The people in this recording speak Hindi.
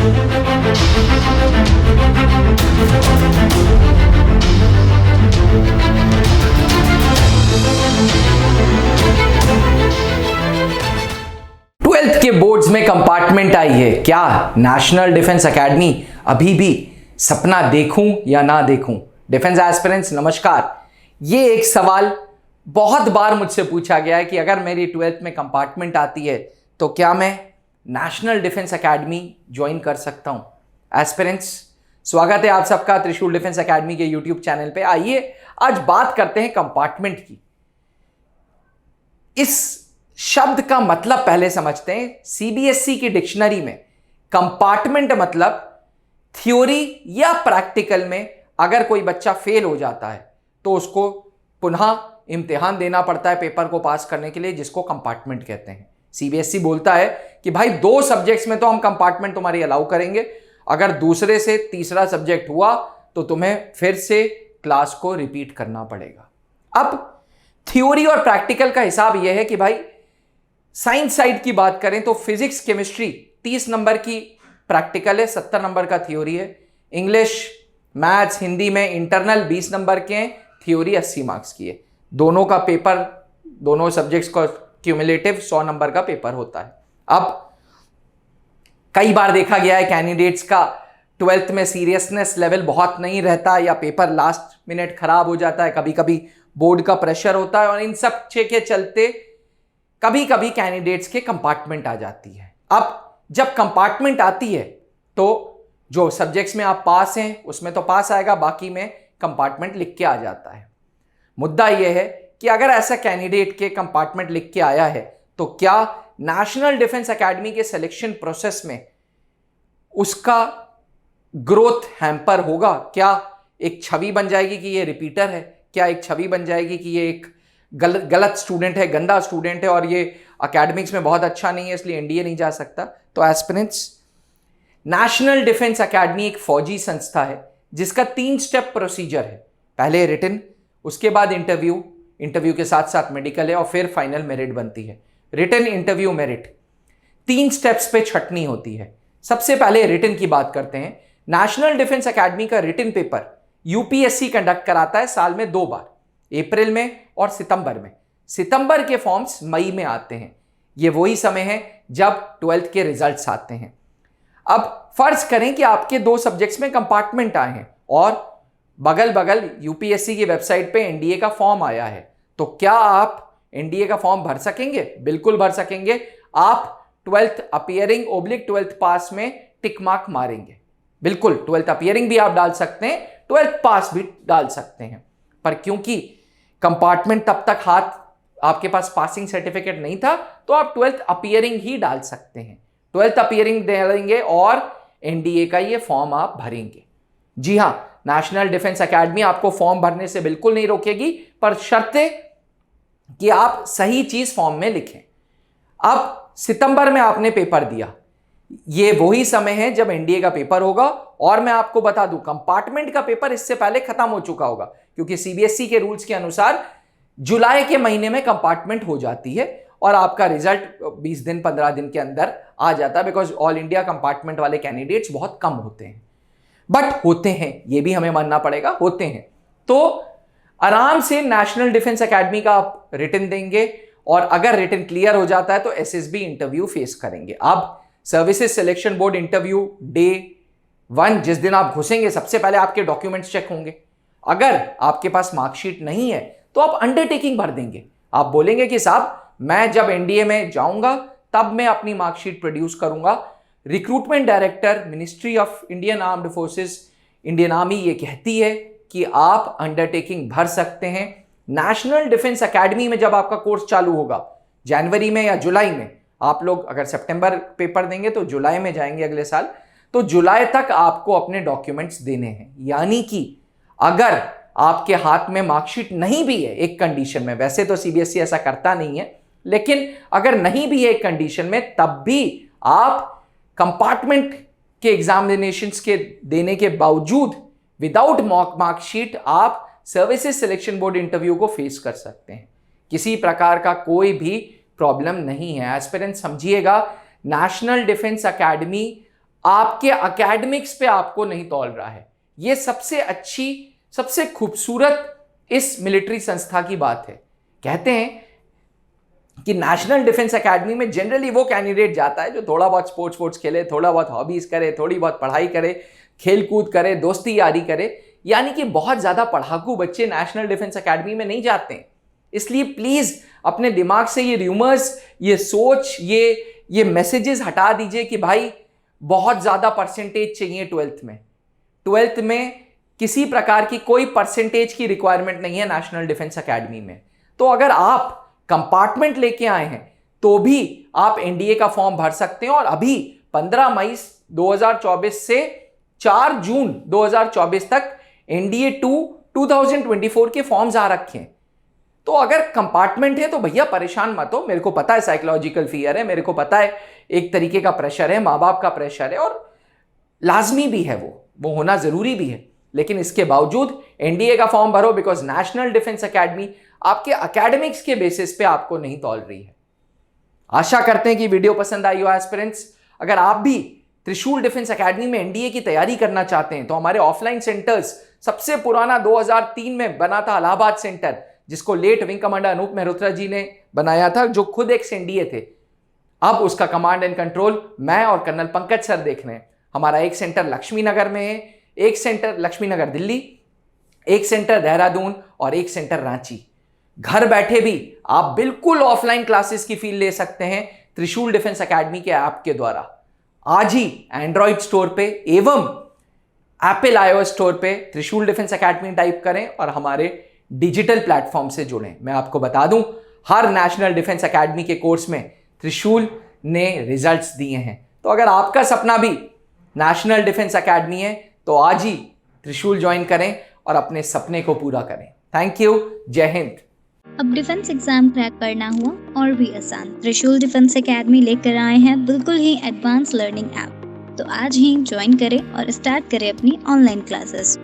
ट्वेल्थ के बोर्ड्स में कंपार्टमेंट आई है क्या? नेशनल डिफेंस एकेडमी अभी भी सपना देखूं या ना देखूं? डिफेंस एस्पिरेंट्स नमस्कार। ये एक सवाल बहुत बार मुझसे पूछा गया है कि अगर मेरी ट्वेल्थ में कंपार्टमेंट आती है तो क्या मैं नेशनल डिफेंस एकेडमी ज्वाइन कर सकता हूं? एस्पिरेंट्स, स्वागत है आप सबका त्रिशूल डिफेंस एकेडमी के यूट्यूब चैनल पे। आइए आज बात करते हैं कंपार्टमेंट की। इस शब्द का मतलब पहले समझते हैं। सीबीएसई की डिक्शनरी में कंपार्टमेंट मतलब थ्योरी या प्रैक्टिकल में अगर कोई बच्चा फेल हो जाता है तो उसको पुनः इम्तिहान देना पड़ता है पेपर को पास करने के लिए, जिसको कंपार्टमेंट कहते हैं। सीबीएसई बोलता है कि भाई 2 सब्जेक्ट्स में तो हम कंपार्टमेंट तुम्हारी अलाउ करेंगे, अगर दूसरे से तीसरा सब्जेक्ट हुआ तो तुम्हें फिर से क्लास को रिपीट करना पड़ेगा। अब थ्योरी और प्रैक्टिकल का हिसाब यह है कि भाई साइंस साइड की बात करें तो फिजिक्स केमिस्ट्री 30 नंबर की प्रैक्टिकल है, 70 नंबर का थ्योरी है। इंग्लिश मैथ्स हिंदी में इंटरनल 20 नंबर के हैं, थ्योरी 80 मार्क्स की है। दोनों का पेपर, दोनों सब्जेक्ट्स का क्यूमुलेटिव 100 नंबर का पेपर होता है। अब कई बार देखा गया है कैंडिडेट्स का ट्वेल्थ में सीरियसनेस लेवल बहुत नहीं रहता या पेपर लास्ट मिनट खराब हो जाता है, कभी कभी बोर्ड का प्रेशर होता है और इन सब के चलते कभी कभी कैंडिडेट्स के कंपार्टमेंट आ जाती है। अब जब कंपार्टमेंट आती है तो जो सब्जेक्ट्स में आप पास हैं उसमें तो पास आएगा, बाकी में कंपार्टमेंट लिख के आ जाता है। मुद्दा यह है कि अगर ऐसा कैंडिडेट के कंपार्टमेंट लिख के आया है तो क्या नेशनल डिफेंस एकेडमी के सिलेक्शन प्रोसेस में उसका ग्रोथ हैम्पर होगा? क्या एक छवि बन जाएगी कि ये रिपीटर है? क्या एक छवि बन जाएगी कि ये एक गलत स्टूडेंट है, गंदा स्टूडेंट है और ये एकेडमिक्स में बहुत अच्छा नहीं है इसलिए एनडीए नहीं जा सकता? तो एस्पिरेंट्स, नेशनल डिफेंस एकेडमी एक फौजी संस्था है जिसका 3 स्टेप प्रोसीजर है। पहले रिटन, उसके बाद इंटरव्यू, इंटरव्यू के साथ साथ मेडिकल है और फिर फाइनल मेरिट बनती है। रिटन, इंटरव्यू, मेरिट, 3 स्टेप्स पे छटनी होती है। सबसे पहले रिटन की बात करते हैं। नेशनल डिफेंस एकेडमी का रिटन पेपर यूपीएससी कंडक्ट कराता है साल में 2 बार, अप्रैल में और सितंबर में। सितंबर के फॉर्म्स मई में आते हैं। ये वही समय है जब 12th के रिजल्ट्स आते हैं। अब फर्ज करें कि आपके 2 सब्जेक्ट्स में कंपार्टमेंट आए हैं और बगल बगल यूपीएससी की वेबसाइट पे एनडीए का फॉर्म आया है, तो क्या आप एनडीए का फॉर्म भर सकेंगे? बिल्कुल भर सकेंगे। आप 12th अपीयरिंग / 12th पास में टिक मार्क मारेंगे। बिल्कुल 12th अपीयरिंग भी आप डाल सकते हैं, 12th पास भी डाल सकते हैं। पर क्योंकि कंपार्टमेंट तब तक हाथ आपके पास पासिंग सर्टिफिकेट नहीं था तो आप 12th अपीयरिंग ही डाल सकते हैं। 12th अपीयरिंग डालेंगे और एनडीए का ये फॉर्म आप भरेंगे। जी हां, नेशनल डिफेंस एकेडमी आपको फॉर्म भरने से बिल्कुल नहीं रोकेगी, पर शर्त है कि आप सही चीज फॉर्म में लिखें। अब सितंबर में आपने पेपर दिया, ये वही समय है जब एनडीए का पेपर होगा और मैं आपको बता दूं कंपार्टमेंट का पेपर इससे पहले खत्म हो चुका होगा, क्योंकि सीबीएसई के रूल्स के अनुसार जुलाई के महीने में कंपार्टमेंट हो जाती है और आपका रिजल्ट 20 दिन 15 दिन के अंदर आ जाता है, बिकॉज ऑल इंडिया कंपार्टमेंट वाले कैंडिडेट्स बहुत कम होते हैं। बट होते हैं, ये भी हमें मानना पड़ेगा, होते हैं। तो आराम से नेशनल डिफेंस एकेडमी का आप रिटन देंगे और अगर रिटन क्लियर हो जाता है तो एसएसबी इंटरव्यू फेस करेंगे। अब services selection board interview day 1 जिस दिन आप घुसेंगे सबसे पहले आपके डॉक्यूमेंट्स चेक होंगे। अगर आपके पास मार्कशीट नहीं है तो आप अंडरटेकिंग भर देंगे। आप बोलेंगे कि साहब मैं जब एनडीए में जाऊंगा तब मैं अपनी मार्कशीट प्रोड्यूस करूंगा। Recruitment director ministry of Indian armed forces, Indian army, ये कहती है कि आप अंडरटेकिंग भर सकते हैं। नेशनल डिफेंस एकेडमी में जब आपका कोर्स चालू होगा जनवरी में या जुलाई में, आप लोग अगर सितंबर पेपर देंगे तो जुलाई में जाएंगे अगले साल, तो जुलाई तक आपको अपने डॉक्यूमेंट्स देने हैं। यानी कि अगर आपके हाथ में मार्कशीट नहीं भी है एक कंडीशन में, वैसे तो सीबीएसई ऐसा करता नहीं है, लेकिन अगर नहीं भी है एक कंडीशन में, तब भी आप कंपार्टमेंट के एग्जामिनेशंस के देने के बावजूद विदाउट मार्कशीट आप सर्विसेज सिलेक्शन बोर्ड इंटरव्यू को फेस कर सकते हैं। किसी प्रकार का कोई भी प्रॉब्लम नहीं है। एस्पिरेंट समझिएगा, नेशनल डिफेंस एकेडमी आपके एकेडमिक्स पे आपको नहीं तौल रहा है। यह सबसे अच्छी, सबसे खूबसूरत इस मिलिट्री संस्था की बात है। कहते हैं कि नेशनल डिफेंस एकेडमी में जनरली वो कैंडिडेट जाता है जो थोड़ा बहुत स्पोर्ट्स खेले, थोड़ा बहुत हॉबीज करे, थोड़ी बहुत पढ़ाई करे, खेल कूद करे, दोस्ती यारी करे। यानी कि बहुत ज्यादा पढ़ाकू बच्चे नेशनल डिफेंस एकेडमी में नहीं जाते हैं। इसलिए प्लीज अपने दिमाग से ये र्यूमर्स, ये सोच, ये मैसेजेस हटा दीजिए कि भाई बहुत ज्यादा परसेंटेज चाहिए 12th में। 12th में किसी प्रकार की कोई परसेंटेज की रिक्वायरमेंट नहीं है नेशनल डिफेंस एकेडमी में। तो अगर आप कंपार्टमेंट लेके आए हैं तो भी आप एनडीए का फॉर्म भर सकते हैं। और अभी 15 मई 2024 से 4 जून 2024 तक एनडीए 2 2024 के फॉर्म्स आ रखे हैं। तो अगर कंपार्टमेंट है तो भैया परेशान मत हो। मेरे को पता है साइकोलॉजिकल फियर है, मेरे को पता है एक तरीके का प्रेशर है, माँ बाप का प्रेशर है, और लाजमी भी है, वो होना जरूरी भी है। लेकिन इसके बावजूद एनडीए का फॉर्म भरो, बिकॉज नेशनल डिफेंस एकेडमी आपके एकेडमिक्स के बेसिस पे आपको नहीं तौल रही है। आशा करते हैं कि वीडियो पसंद आई हो एस्पिरेंट्स। अगर आप भी त्रिशूल डिफेंस एकेडमी में एनडीए की तैयारी करना चाहते हैं तो हमारे ऑफलाइन सेंटर्स, सबसे पुराना 2003 में बना था इलाहाबाद सेंटर, जिसको late wing commander Anoop Mehrotra ji ने बनाया था, जो खुद एक एनडीए थे। अब उसका कमांड एंड कंट्रोल मैं और कर्नल पंकज सर देख रहे हैं। हमारा एक सेंटर लक्ष्मी नगर में है, एक सेंटर लक्ष्मी नगर दिल्ली, एक सेंटर देहरादून और एक सेंटर रांची। घर बैठे भी आप बिल्कुल ऑफलाइन क्लासेस की फील ले सकते हैं त्रिशूल डिफेंस एकेडमी के ऐप के द्वारा। आज ही एंड्रॉइड स्टोर पे एवं एप्पल आईओएस स्टोर पे त्रिशूल डिफेंस एकेडमी टाइप करें और हमारे डिजिटल प्लेटफॉर्म से जुड़ें। मैं आपको बता दूं, हर नेशनल डिफेंस एकेडमी के कोर्स में त्रिशूल ने रिजल्ट्स दिए हैं। तो अगर आपका सपना भी नेशनल डिफेंस एकेडमी है तो आज ही त्रिशूल ज्वाइन करें और अपने सपने को पूरा करें। Thank you. जय हिंद। अब डिफेंस एग्जाम क्रैक करना हुआ और भी आसान, त्रिशूल डिफेंस एकेडमी लेकर आए हैं बिल्कुल ही एडवांस लर्निंग ऐप। तो आज ही ज्वाइन करें और स्टार्ट करें अपनी ऑनलाइन क्लासेस।